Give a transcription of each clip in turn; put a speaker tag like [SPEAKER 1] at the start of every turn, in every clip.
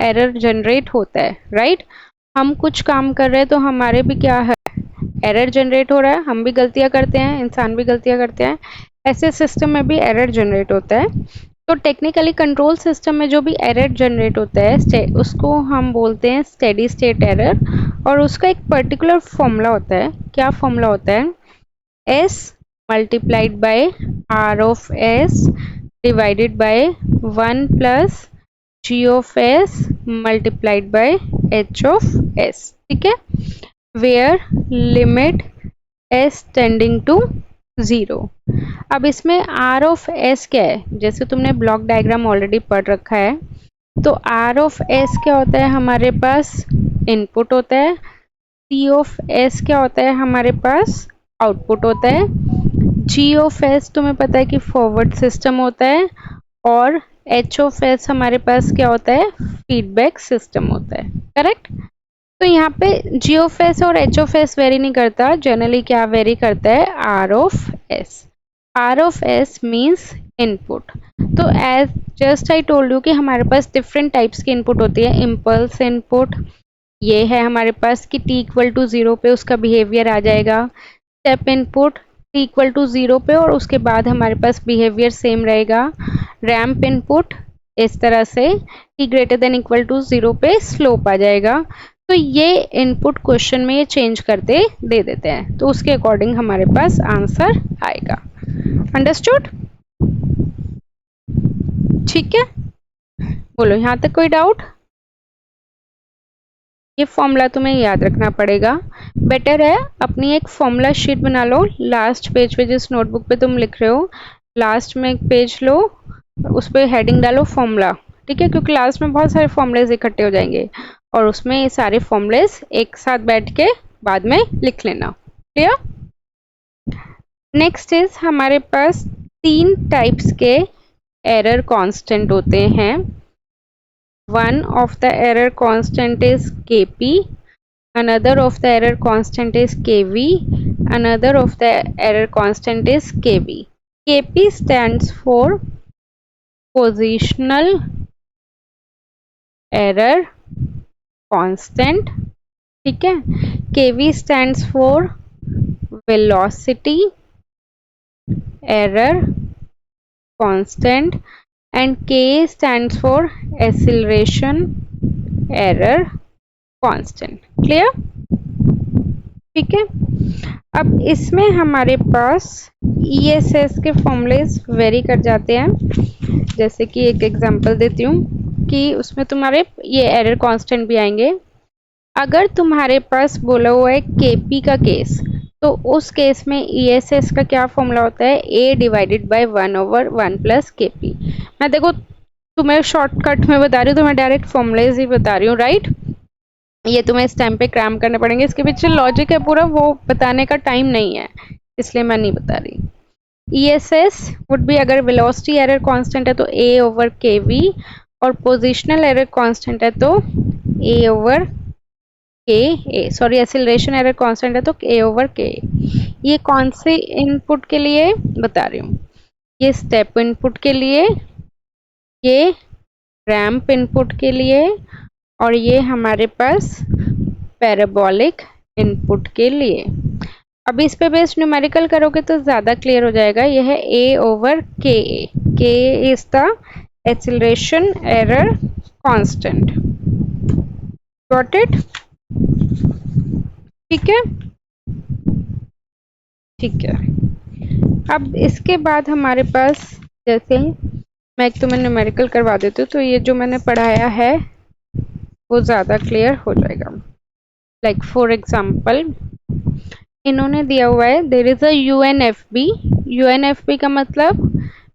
[SPEAKER 1] Error generate होता है, right. हम कुछ काम कर रहे हैं तो हमारे भी क्या है, एरर जनरेट हो रहा है, हम भी गलतियां करते हैं, इंसान भी गलतियां करते हैं, ऐसे सिस्टम में भी एरर जनरेट होता है। तो टेक्निकली कंट्रोल सिस्टम में जो भी एरर जनरेट होता है उसको हम बोलते हैं स्टेडी स्टेट एरर, और उसका एक पर्टिकुलर फॉर्मूला होता है। क्या फॉर्मूला होता है? S multiplied by R of S divided by 1 plus G of S multiplied by H of S, ठीक है, where limit S tending to 0। अब इसमें R ऑफ S क्या है? जैसे तुमने ब्लॉक डायग्राम ऑलरेडी पढ़ रखा है, तो R ऑफ S क्या होता है? हमारे पास इनपुट होता है। C ऑफ S क्या होता है? हमारे पास आउटपुट होता है। G ऑफ S तुम्हें पता है कि फॉरवर्ड सिस्टम होता है, और H ऑफ S हमारे पास क्या होता है? फीडबैक सिस्टम होता है, करेक्ट। तो यहाँ पे G ऑफ S और H ऑफ S वेरी नहीं करता, जनरली क्या वेरी करता है? R of S। R of S means input. तो as just I told you कि हमारे पास डिफरेंट टाइप्स की इनपुट होती है। इम्पल्स इनपुट ये है हमारे पास कि t इक्वल टू 0 पे उसका बिहेवियर आ जाएगा। Step input t equal to 0 पे और उसके बाद हमारे पास बिहेवियर सेम रहेगा। रैंप इनपुट इस तरह से t greater than equal to 0 पे स्लोप आ जाएगा। तो ये इनपुट क्वेश्चन में ये चेंज करते दे देते हैं, तो उसके अकॉर्डिंग हमारे पास आंसर आएगा। अंडरस्टूड? ठीक है, बोलो यहाँ तक कोई डाउट? ये फॉर्मूला तुम्हें याद रखना पड़ेगा। बेटर है अपनी एक फॉर्मूला शीट बना लो। लास्ट पेज पे जिस नोटबुक पे तुम लिख रहे हो, लास्ट में एक पेज लो, उस पर हेडिंग डालो फॉर्मूला, ठीक है, क्योंकि लास्ट में बहुत सारे फॉर्मूलेज इकट्ठे हो जाएंगे और उसमें ये सारे फॉर्मूलेज एक साथ बैठ के बाद में लिख लेना। क्लियर? नेक्स्ट इज हमारे पास 3 टाइप्स के एरर कांस्टेंट होते हैं। One of the error constant is Kp, another of the error constant is Kv, another of the error constant is Kv. Kp stands for positional error constant, ठीक है। Kv stands for velocity error constant and Ka stands for acceleration error constant. Clear? ठीक है। अब इसमें हमारे पास ESS के formulas very कर जाते हैं। जैसे कि एक एग्जांपल देती हूँ कि उसमें तुम्हारे ये एरर कांस्टेंट भी आएंगे। अगर तुम्हारे पास बोला हुआ है Kp का केस, तो उस केस में ESS का क्या फॉर्मूला होता है? A divided bye 1/1 plus Kp। मैं देखो तुम्हें शॉर्टकट में बता रही हूँ, तुम्हें डायरेक्ट फॉर्मूलेज ही बता रही हूँ, राइट। ये तुम्हें इस टाइम पे क्रैम करने पड़ेंगे, इसके पीछे लॉजिक है पूरा, वो बताने का टाइम नहीं है, इसलिए मैं नहीं बता रही। ESS वुड बी, अगर वेलोसिटी एरर कांस्टेंट है तो A ओवर Kv, और पोजिशनल एरर कांस्टेंट है तो A over Ka, sorry acceleration error constant है तो A ओवर Ka। ये कौन से इनपुट के लिए बता रही हूँ? ये स्टेप इनपुट के लिए, ये रैंप इनपुट के लिए, और ये हमारे पास पैराबोलिक इनपुट के लिए। अब इस पे बेस्ड न्यूमेरिकल करोगे तो ज़्यादा क्लियर हो जाएगा। यह है A over Ka। Ka is the acceleration error constant. Got it? ठीक है, ठीक है। अब इसके बाद हमारे पास, जैसे मैं एक तुम्हें न्यूमेरिकल करवा देती हूँ तो ये जो मैंने पढ़ाया है वो ज़्यादा क्लियर हो जाएगा। लाइक फॉर एग्जाम्पल इन्होंने दिया हुआ है there is a UNFP। UNFP का मतलब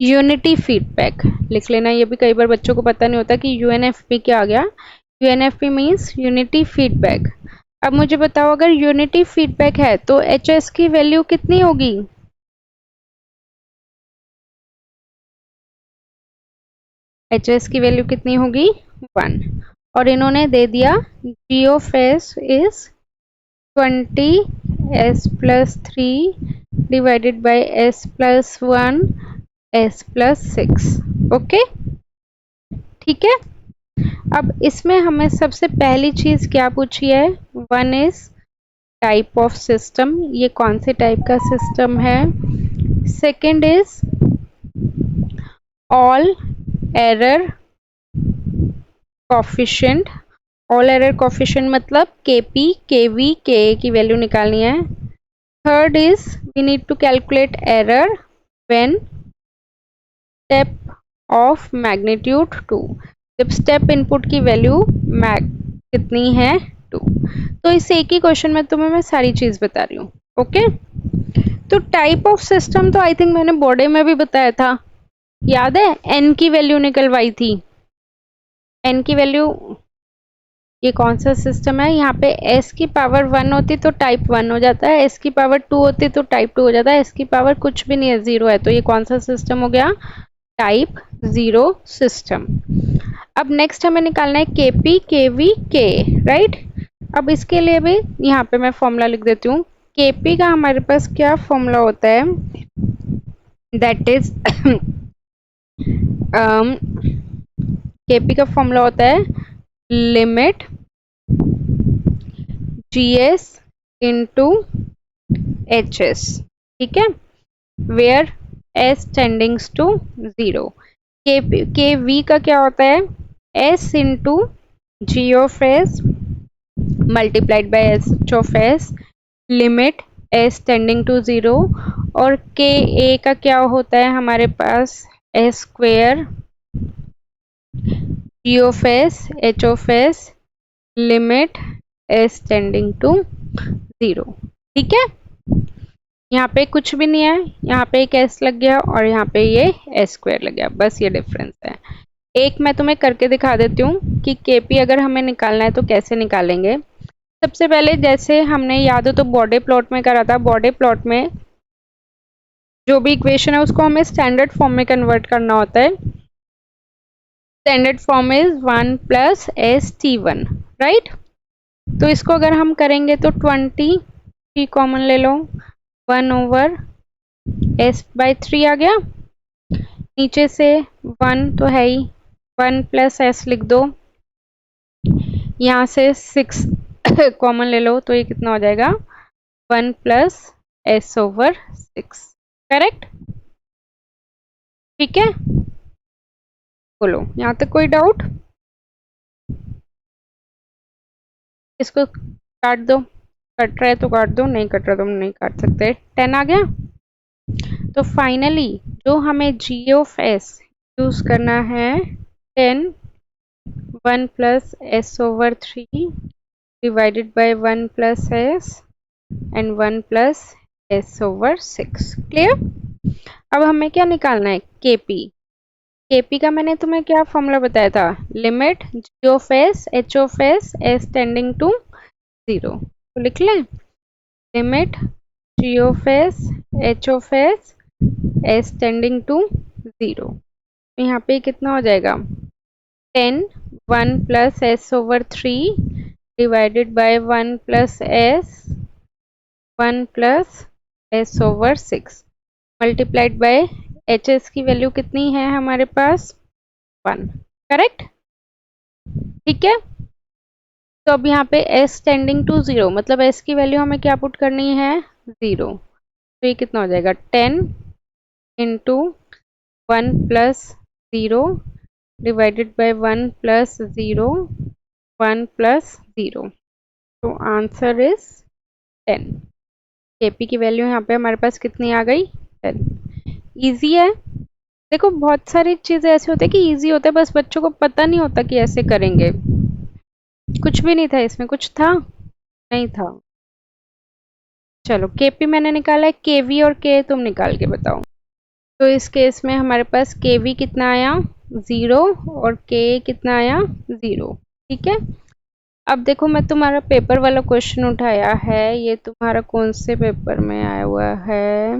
[SPEAKER 1] यूनिटी फीडबैक, लिख लेना। ये भी कई बार बच्चों को पता नहीं होता कि UNFP क्या आ गया। UNFP means unity feedback. अब मुझे बताओ, अगर यूनिटी फीडबैक है तो HS की वैल्यू कितनी होगी? HS की वैल्यू कितनी होगी? 1। और इन्होंने दे दिया G of S is 20 S+3 divided by S+1 S+6। Okay, ठीक है। अब इसमें हमें सबसे पहली चीज क्या पूछी है, one is type of system, ये कौन से टाइप का सिस्टम है। Second is all error coefficient, all error coefficient मतलब केपी, केवी, के की वैल्यू निकालनी है। Third is we need to calculate error when step of magnitude 2, जब स्टेप इनपुट की वैल्यू कितनी है 2। तो इस एक ही क्वेश्चन में तुम्हें मैं सारी चीज बता रही हूँ। ओके, तो टाइप ऑफ सिस्टम तो आई थिंक मैंने बॉडी में भी बताया था, याद है, एन की वैल्यू निकलवाई थी। एन की वैल्यू, ये कौन सा सिस्टम है, यहाँ पे एस की पावर 1 होती तो टाइप 1 हो जाता है, एस की पावर 2 होती तो टाइप 2 हो जाता है, एस की पावर कुछ भी नहीं है, 0 है, तो ये कौन सा सिस्टम हो गया, टाइप 0 सिस्टम। अब नेक्स्ट हमें निकालना है केपी, केवी, के, राइट। अब इसके लिए भी यहाँ पे मैं फॉर्मूला लिख देती हूँ। केपी का हमारे पास क्या फॉर्मूला होता है, दैट इज केपी का फॉर्मूला होता है limit GS into H S, ठीक है, वेयर एस टेंडिंग्स टू 0। के वी का क्या होता है, S into G of S multiplied by H of S, limit S tending to 0। और के ए का क्या होता है हमारे पास, S square G of S H of S limit S tending to 0, ठीक है। यहाँ पे कुछ भी नहीं है, यहाँ पे एक एस लग गया और यहाँ पे ये एस स्क्वायर लग गया, बस ये डिफरेंस है। एक मैं तुम्हें करके दिखा देती हूँ कि केपी अगर हमें निकालना है तो कैसे निकालेंगे। सबसे पहले जैसे हमने याद हो तो बॉडी प्लॉट में करा था, बॉडी प्लॉट में जो भी इक्वेशन है उसको हमें स्टैंडर्ड फॉर्म में कन्वर्ट करना होता है। Standard form is 1 plus S T one, right. तो इसको अगर हम करेंगे तो 20 कॉमन ले लो, 1 ओवर एस बाई 3 आ गया, नीचे से 1 तो है ही, 1 प्लस एस लिख दो, यहाँ से 6 कॉमन ले लो तो ये कितना हो जाएगा, 1 प्लस एस ओवर 6, करेक्ट, ठीक है। बोलो यहाँ तक कोई डाउट, इसको काट दो, कट रहा है तो काट दो, नहीं कट रहा तो हम नहीं काट सकते। 10 आ गया। तो फाइनली जो हमें जी ऑफ एस यूज करना है, 10 1 plus S over 3 divided by 1 plus S and 1 plus S over 6, clear. अब हमें क्या निकालना है, केपी। केपी का मैंने तुम्हें क्या फॉर्मूला बताया था, limit G of S H of S tending to 0, तो लिख लें, limit G of S H of S tending to 0। यहाँ पे कितना हो जाएगा, 10 1 plus S over 3 divided by 1 plus S 1 plus S over 6 multiplied by H S की value कितनी है हमारे पास, 1, करेक्ट, ठीक है। तो अब यहाँ पे s टेंडिंग टू 0 मतलब s की वैल्यू हमें क्या पुट करनी है, 0, तो ये कितना हो जाएगा, 10 into 1 plus 0 divided by 1 plus 0 1 plus 0, तो आंसर इज 10। केपी की वैल्यू यहाँ पे हमारे पास कितनी आ गई, 10। इजी है, देखो बहुत सारी चीजें ऐसे होते हैं कि इजी होता है, बस बच्चों को पता नहीं होता कि ऐसे करेंगे। कुछ भी नहीं था इसमें, कुछ था नहीं था। चलो केपी मैंने निकाला है, केवी और के तुम निकाल के बताओ। तो इस केस में हमारे पास केवी कितना आया, 0, और के कितना आया, 0, ठीक है। अब देखो मैं तुम्हारा पेपर वाला क्वेश्चन उठाया है, ये तुम्हारा कौन से पेपर में आया हुआ है,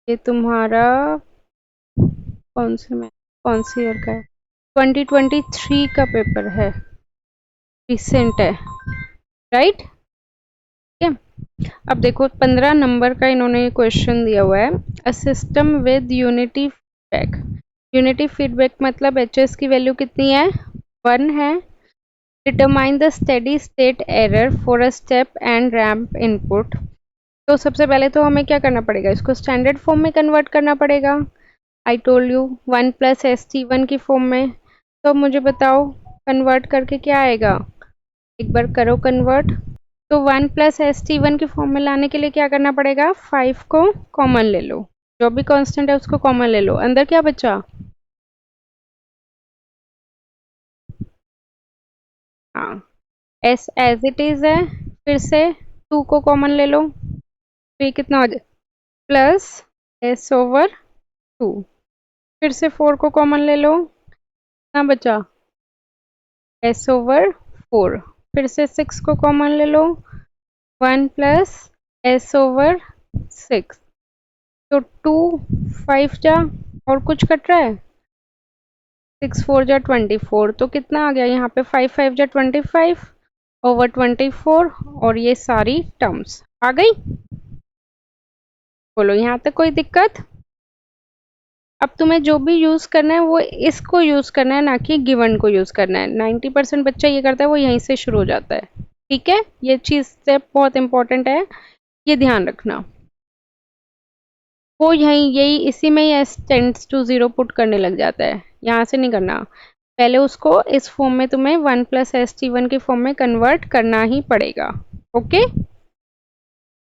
[SPEAKER 1] ये तुम्हारा कौन से में, कौन सी ईयर का है, 2023 का पेपर है, रिसेंट है, राइट, ठीक है। अब देखो 15 नंबर का इन्होंने क्वेश्चन दिया हुआ है, a system with unity feedback. Unity feedback मतलब एच एस की वैल्यू कितनी है, 1 है determine the steady state error for a step and ramp input. तो सबसे पहले तो हमें क्या करना पड़ेगा, इसको स्टैंडर्ड फॉर्म में कन्वर्ट करना पड़ेगा। आई told you 1 plus S T one की फॉर्म में। तो अब मुझे बताओ कन्वर्ट करके क्या आएगा, एक बार करो कन्वर्ट। तो 1 प्लस एस टी वन की फॉर्म में लाने के लिए क्या करना पड़ेगा, 5 को कॉमन ले लो, जो भी कांस्टेंट है उसको कॉमन ले लो। अंदर क्या बचा, हाँ एस एज इट इज है, फिर से 2 को कॉमन ले लो, तो ये कितना हो जाए प्लस एस ओवर 2, फिर से 4 को कॉमन ले लो, कितना बचा एस ओवर 4, फिर से 6 को कॉमन ले लो, 1 प्लस एस ओवर 6। तो 2 5 जा और कुछ कट रहा है, 6 4 जा 24, तो कितना आ गया यहाँ पे 5 5 जा 25 ओवर 24, और ये सारी टर्म्स आ गई। बोलो यहाँ तक कोई दिक्कत। अब तुम्हें जो भी यूज करना है वो इसको यूज करना है, ना कि गिवन को यूज करना है। 90% बच्चा ये करता है, वो यहीं से शुरू हो जाता है। ठीक है, ये चीज स्टेप बहुत इंपॉर्टेंट है, ये ध्यान रखना। वो यहीं यही इसी में ही एस टेंड्स टू 0 पुट करने लग जाता है, यहाँ से नहीं करना। पहले उसको इस फॉर्म में तुम्हें 1 प्लस एस टी वन के फॉर्म में कन्वर्ट करना ही पड़ेगा। ओके,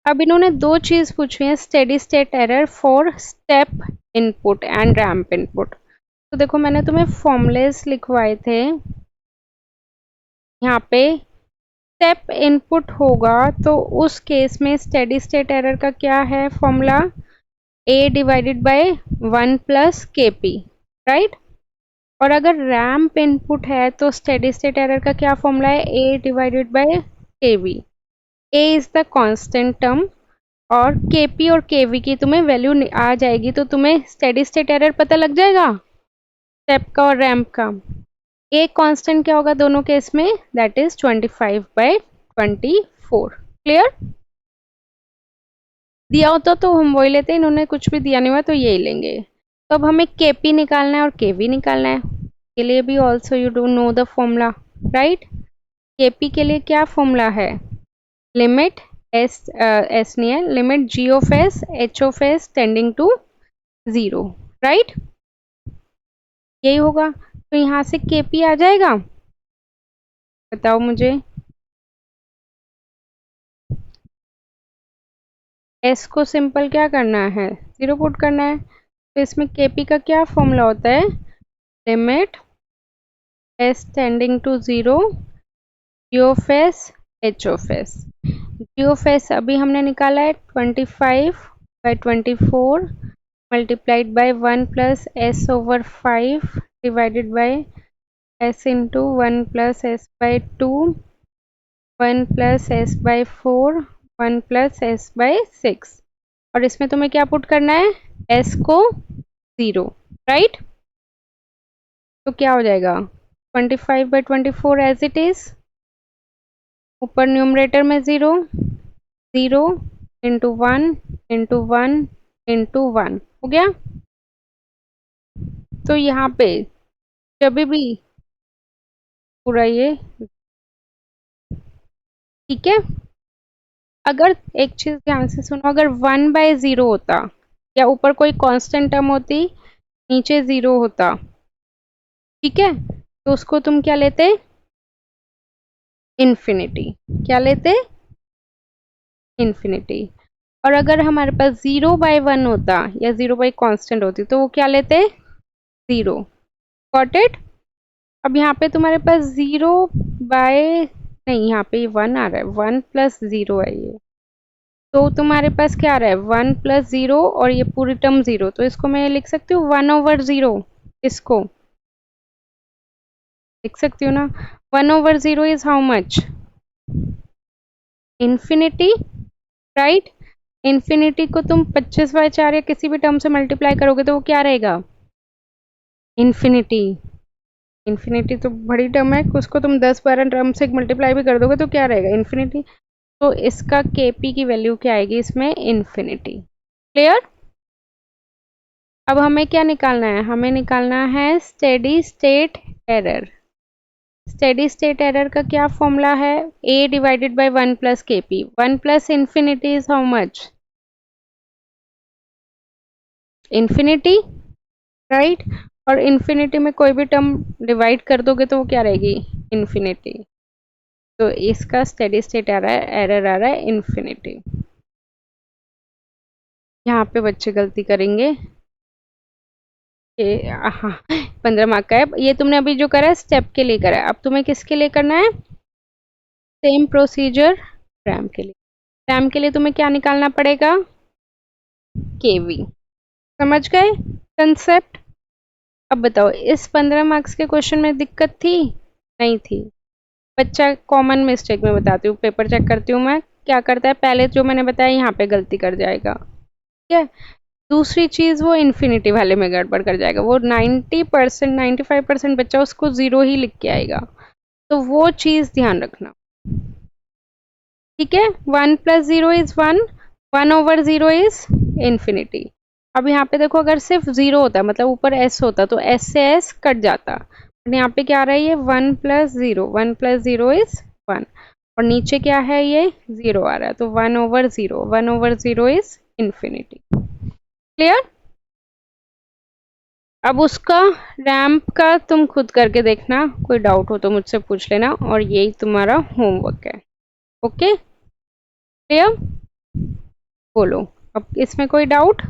[SPEAKER 1] अब इन्होंने दो चीज पूछी है, steady state error for step input and ramp input. तो देखो मैंने तुम्हें फॉर्मूलेस लिखवाए थे, यहाँ पे स्टेप इनपुट होगा तो उस केस में स्टेडी स्टेट एरर का क्या है formula, a divided by 1 plus के पी, राइट। और अगर रैंप इनपुट है तो स्टेडी स्टेट एरर का क्या फॉर्मूला है, a divided by K V. a is the constant term और kp और kv की तुम्हें वैल्यू आ जाएगी, तो तुम्हें स्टेडी स्टेट एरर पता लग जाएगा स्टेप का और रैंप का। एक कांस्टेंट क्या होगा दोनों केस में, दैट इज 25/24। क्लियर, दिया होता तो हम वही लेते, इन्होंने कुछ भी दिया नहीं हुआ तो यही लेंगे। तो अब हमें kp निकालना है और kv निकालना है, के लिए भी also you do know the formula, right. kp के लिए क्या फॉर्मूला है, लिमिट एस एस नहीं है, limit g of S h of S tending to 0, right, यही होगा। तो यहाँ से kp आ जाएगा, बताओ मुझे। s को सिंपल क्या करना है, 0 पुट करना है, तो इसमें kp का क्या फॉर्मूला होता है, limit s tending to 0 g of S h of S. g of S अभी हमने निकाला है 25/24 multiplied by 1 plus S over 5 divided by s into 1 plus S by 2, 1 plus S by 4, 1 plus S by 6। और इसमें तुम्हें क्या put करना है, s को 0, राइट। तो क्या हो जाएगा 25/24 एज इट इज, ऊपर न्यूमरेटर में 0 0 इंटू 1 इंटू 1 इंटू 1 हो गया। तो यहाँ पे जब भी पूरा ये ठीक है, अगर एक चीज ध्यान से सुनो, अगर 1/0 होता या ऊपर कोई कांस्टेंट टर्म होती नीचे 0 होता, ठीक है, तो उसको तुम क्या लेते, इन्फिनिटी। क्या लेते, इन्फिनिटी। और अगर हमारे पास 0/1 होता या 0 कांस्टेंट होती तो वो क्या लेते, 0। Got it. अब यहाँ पे तुम्हारे पास 0 बाय नहीं, यहाँ पे 1 आ रहा है, 1 प्लस 0 है ये, तो तुम्हारे पास क्या आ रहा है 1 प्लस 0 और ये पूरी टर्म 0, तो इसको मैं लिख सकती हूँ 1/0, इसको लिख सकती हूँ ना। 1/0 is how much, infinity, right. Infinity को तुम 25/4 या किसी भी टर्म से मल्टीप्लाई करोगे तो वो क्या रहेगा, इन्फिनिटी। इन्फिनिटी तो बड़ी टर्म है, उसको तुम 10-12 टर्म से मल्टीप्लाई भी कर दोगे तो क्या रहेगा, इन्फिनिटी। तो इसका kp की वैल्यू क्या आएगी इसमें, इन्फिनिटी। क्लियर। अब हमें क्या निकालना है, हमें निकालना है steady state error. Steady state error का क्या फॉर्मूला है? a divided by 1 plus kp। 1 plus infinity is how much? Infinity, right. और इंफिनिटी में कोई भी टर्म डिवाइड कर दोगे तो वो क्या रहेगी? इंफिनिटी। तो इसका स्टेडी स्टेट एरर आ रहा है इंफिनिटी। यहाँ पे बच्चे गलती करेंगे कि हाँ 15 मार्क का है। ये तुमने अभी जो करा है स्टेप के लिए करा है, अब तुम्हें किसके लिए करना है? सेम प्रोसीजर रैम के लिए। रैम के लिए तुम्हें क्या निकालना पड़ेगा? केवी। समझ गए कंसेप्ट? अब बताओ इस 15 मार्क्स के क्वेश्चन में दिक्कत थी? नहीं थी। बच्चा कॉमन मिस्टेक में बताती हूँ, पेपर चेक करती हूँ मैं, क्या करता है पहले जो मैंने बताया यहाँ पे गलती कर जाएगा, ठीक है। दूसरी चीज वो इन्फिनिटी वाले में गड़बड़ कर जाएगा, वो 90% 95% बच्चा उसको जीरो ही लिख के आएगा, तो वो चीज ध्यान रखना, ठीक है। 1 plus zero is 1, 1 over zero is infinity. अब यहाँ पे देखो अगर सिर्फ जीरो होता मतलब ऊपर एस होता तो एस से एस कट जाता, और यहाँ पे क्या आ रहा है ये 1 plus zero, 1 plus zero is 1, और नीचे क्या है ये जीरो आ रहा है, तो 1 over zero, 1 over zero is infinity. Clear? अब उसका रैंप का तुम खुद करके देखना, कोई डाउट हो तो मुझसे पूछ लेना, और यही तुम्हारा होमवर्क है। Okay clear? बोलो अब इसमें कोई डाउट?